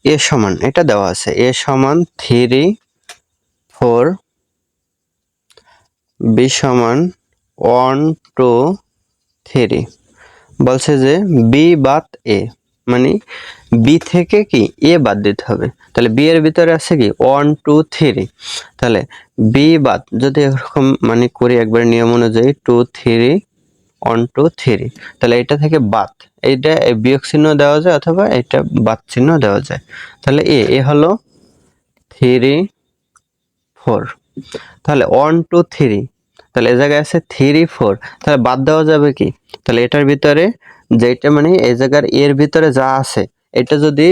এ সমান এটা দেওয়া আছে এ সমান 3 4 বি সমান 1 2 3 বলছে যে বি বাদ এ মানে বি থেকে কি এ বাদ দিতে হবে তাহলে বি এর ভিতরে আছে কি 1 2 3 তাহলে বি বাদ যদি এরকম মানে করি একবার নিয়ম অনুযায়ী 2 3 1 2 3 তাহলে এটা থেকে বাদ এইটা বিয়োগ চিহ্ন দেওয়া যায় অথবা এটা বাদ চিহ্ন দেওয়া যায় তাহলে এ হলো 3 4 তাহলে 1 2 3 তাহলে এই জায়গায় আছে 3 4 তাহলে বাদ দেওয়া যাবে কি তাহলে এটার ভিতরে যেটা মানে এই জায়গার এর ভিতরে যা আছে এটা যদি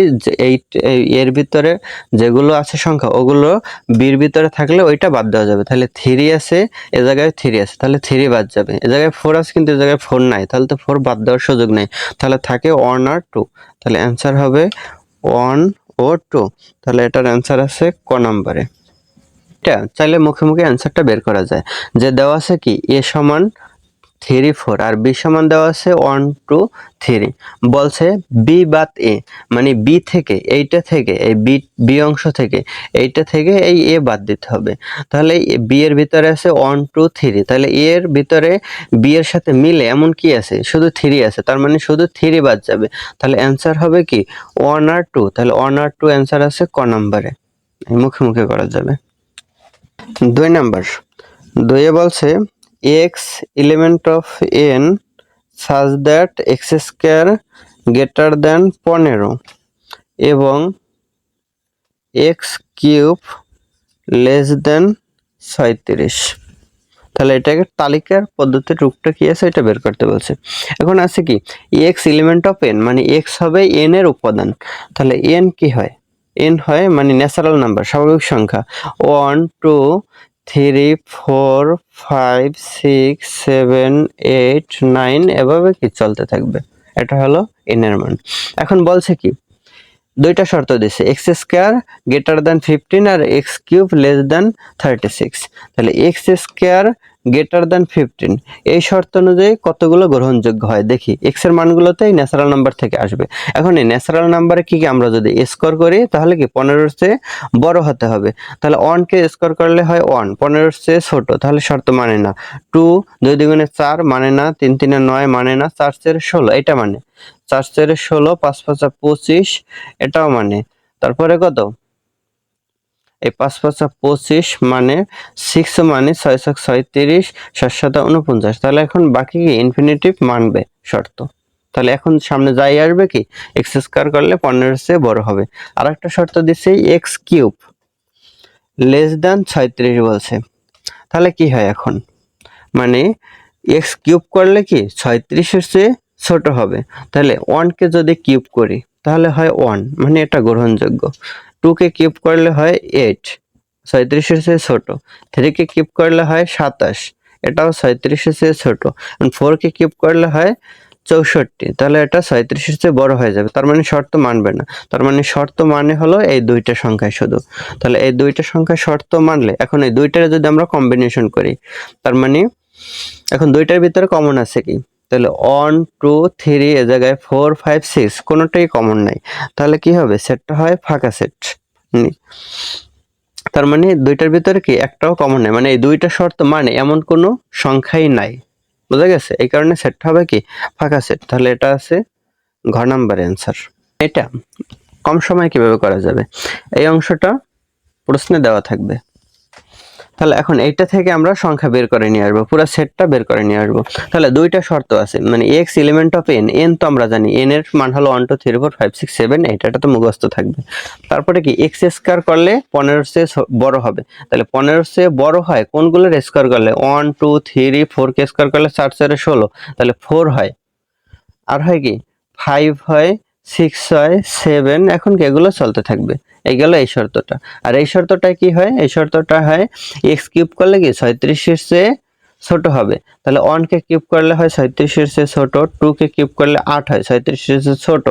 এর ভিতরে যেগুলো আছে সংখ্যা ওগুলো বির ভিতরে থাকলে ওইটা বাদ দেওয়া যাবে তাহলে 3 আছে এই জায়গায় 3 আছে তাহলে 3 বাদ যাবে এই জায়গায় 4 আছে কিন্তু এই জায়গায় 4 নাই তাহলে তো 4 বাদ দেওয়ার সুযোগ নেই তাহলে থাকে 1 আর 2 তাহলে आंसर হবে 1 ও 2 তাহলে এটার आंसर আছে ক নম্বরে এটা চাইলে মুখে মুখে आंसरটা বের করা যায় যে দেওয়া আছে কি a সমান 3 4 আর b সমান দেওয়া আছে 1 2 3 বলছে b বাদ a মানে b থেকে এইটা থেকে এই b অংশ থেকে এইটা থেকে এই a বাদ দিতে হবে তাহলে b এর ভিতরে আছে 1 2 3 তাহলে a এর ভিতরে b এর সাথে মিলে এমন কি আছে শুধু 3 আছে তার মানে শুধু 3 বাদ যাবে তাহলে आंसर হবে কি 1 আর 2 তাহলে 1 আর 2 आंसर আছে ক নম্বরে মুখে মুখে করা যাবে 2 নাম্বার 2 এ বলছে x element of n such that x square greater than 15 এবং x cube less than 36 তাহলে এটাকে তালিকার পদ্ধতির রূপটা কি আছে এটা বের করতে বলছে এখন আছে কি x element of n মানে x হবে n এর উপাদান তাহলে n কি হয় n হয় মানে ন্যাচারাল নাম্বার স্বাভাবিক সংখ্যা 1 2 3 4 5 6 7 8 9 এভাবে কি চলতে থাকবে এটা হলো n এর মান এখন বলছে কি দুইটা শর্ত দিয়েছে x স্কয়ার গ্রেটার দ্যান 15 আর x কিউব লেস দ্যান 36 তাহলে x স্কয়ার গ্রেটার দ্যান 15 এই শর্ত অনুযায়ী কতগুলো গ্রহণযোগ্য হয় দেখি x এর মানগুলোতেই ন্যাচারাল নাম্বার থেকে আসবে এখন এই ন্যাচারাল নাম্বারে কি কি আমরা যদি স্কোর করি তাহলে কি 15 এর চেয়ে বড় হতে হবে তাহলে 1 কে স্কোর করলে হয় 1 15 এর চেয়ে ছোট তাহলে শর্ত মানে না 2 2 দ্বিগুণে 4 মানে না 3 3 9 মানে না 4 4 16 এটা মানে 4 4 16 5 5 25 এটাও মানে তারপরে কত এই 5 5 25 মানে 6 মানে 6 6 37 7 7 49 তাহলে এখন বাকি কি ইনফিনিটিভ মানবে শর্ত তাহলে এখন সামনে যাই আসবে কি x স্কয়ার করলে 15 এর চেয়ে বড় হবে আরেকটা শর্ত দিছে x কিউব লেস দ্যান 36 বলছে তাহলে কি হয় এখন মানে x কিউব করলে কি 36 এর চেয়ে ছোট হবে তাহলে 1 কে যদি কিউব করি তাহলে হয় 1 মানে এটা গ্রহণযোগ্য 2 কে কিউব করলে হয় 8 36 এর চেয়ে ছোট 3 কে কিউব করলে হয় 27 এটাও 36 এর চেয়ে ছোট 4 কে কিউব করলে হয় 64 তাহলে এটা 37 এর চেয়ে বড় হয়ে যাবে তার মানে শর্ত মানবে না তার মানে শর্ত মানে হলো এই দুইটা সংখ্যা শুধু তাহলে এই দুইটা সংখ্যা শর্ত মানলে এখন এই দুইটারে যদি আমরা কম্বিনেশন করি তার মানে এখন দুইটার ভিতরে কমন আছে কি তাহলে 1 2 3 এই জায়গায় 4 5 6 কোনোটাই কমন নাই তাহলে কি হবে সেটটা হয় ফাঁকা সেট তার মানে দুইটার ভিতরে কি একটাও কমন নাই মানে এই দুইটা শর্ত মানে এমন কোনো সংখ্যাই নাই বুঝা গেছে এই কারণে সেটটা হবে কি ফাঁকা সেট তাহলে এটা আছে ঘ নাম্বার आंसर এটা কম সময়ে কিভাবে করা যাবে এই অংশটা প্রশ্নে দেওয়া থাকবে তাহলে এখন এইটা থেকে আমরা সংখ্যা বের করে নিয়ে আসব পুরো সেটটা বের করে নিয়ে আসব তাহলে দুইটা শর্ত আছে মানে x element of n n তো আমরা জানি n এর মান হলো 1 2 3 4 5 6 7 8 এটা তো মুখস্থ থাকবে তারপরে কি x স্কয়ার করলে 15 এর চেয়ে বড় হবে তাহলে 15 এর চেয়ে বড় হয় কোনগুলোর স্কয়ার করলে 1 2 3 4 কে স্কয়ার করলে 4 4 16 তাহলে 4 হয় আর হয় কি 5 হয় 6 হয় 7 এখন কি এগুলো চলতে থাকবে এই গেল এই শর্তটা আর এই শর্তটা কি হয় এই শর্তটা হয় x কিউব করলে কি 36 এর চেয়ে ছোট হবে তাহলে 1 কে কিউব করলে হয় 37 এর চেয়ে ছোট 2 কে কিউব করলে 8 হয় 37 এর চেয়ে ছোট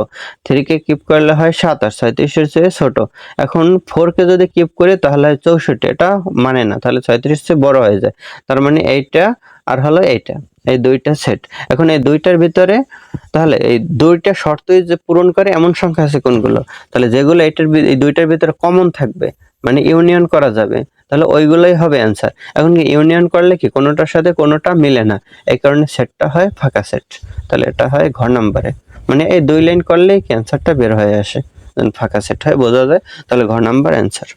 3 কে কিউব করলে হয় 27 37 এর চেয়ে ছোট এখন 4 কে যদি কিউব করি তাহলে হয় 64 এটা মানে না তাহলে 36 এর চেয়ে বড় হয়ে যায় তার মানে এইটা আর হলো এইটা, এই দুইটা সেট। এখন এই দুইটার ভিতরে তাহলে এই দুইটা শর্তই যে পূরণ করে এমন সংখ্যা আছে কোনগুলো, তাহলে যেগুলো এই দুইটার ভিতরে কমন থাকবে মানে ইউনিয়ন করা যাবে, তাহলে ওইগুলোই হবে অ্যান্সার। এখন কি ইউনিয়ন করলে কি কোনোটার সাথে কোনোটা মিলে না, এই কারণে সেটটা হয় ফাঁকা সেট। তাহলে এটা হয় ঘ নম্বরে, মানে এই 2 লাইন করলেই কি অ্যান্সারটা বের হয়ে আসে, ফাঁকা সেট হয়, বোঝা যায়। তাহলে ঘ নাম্বার অ্যান্সার।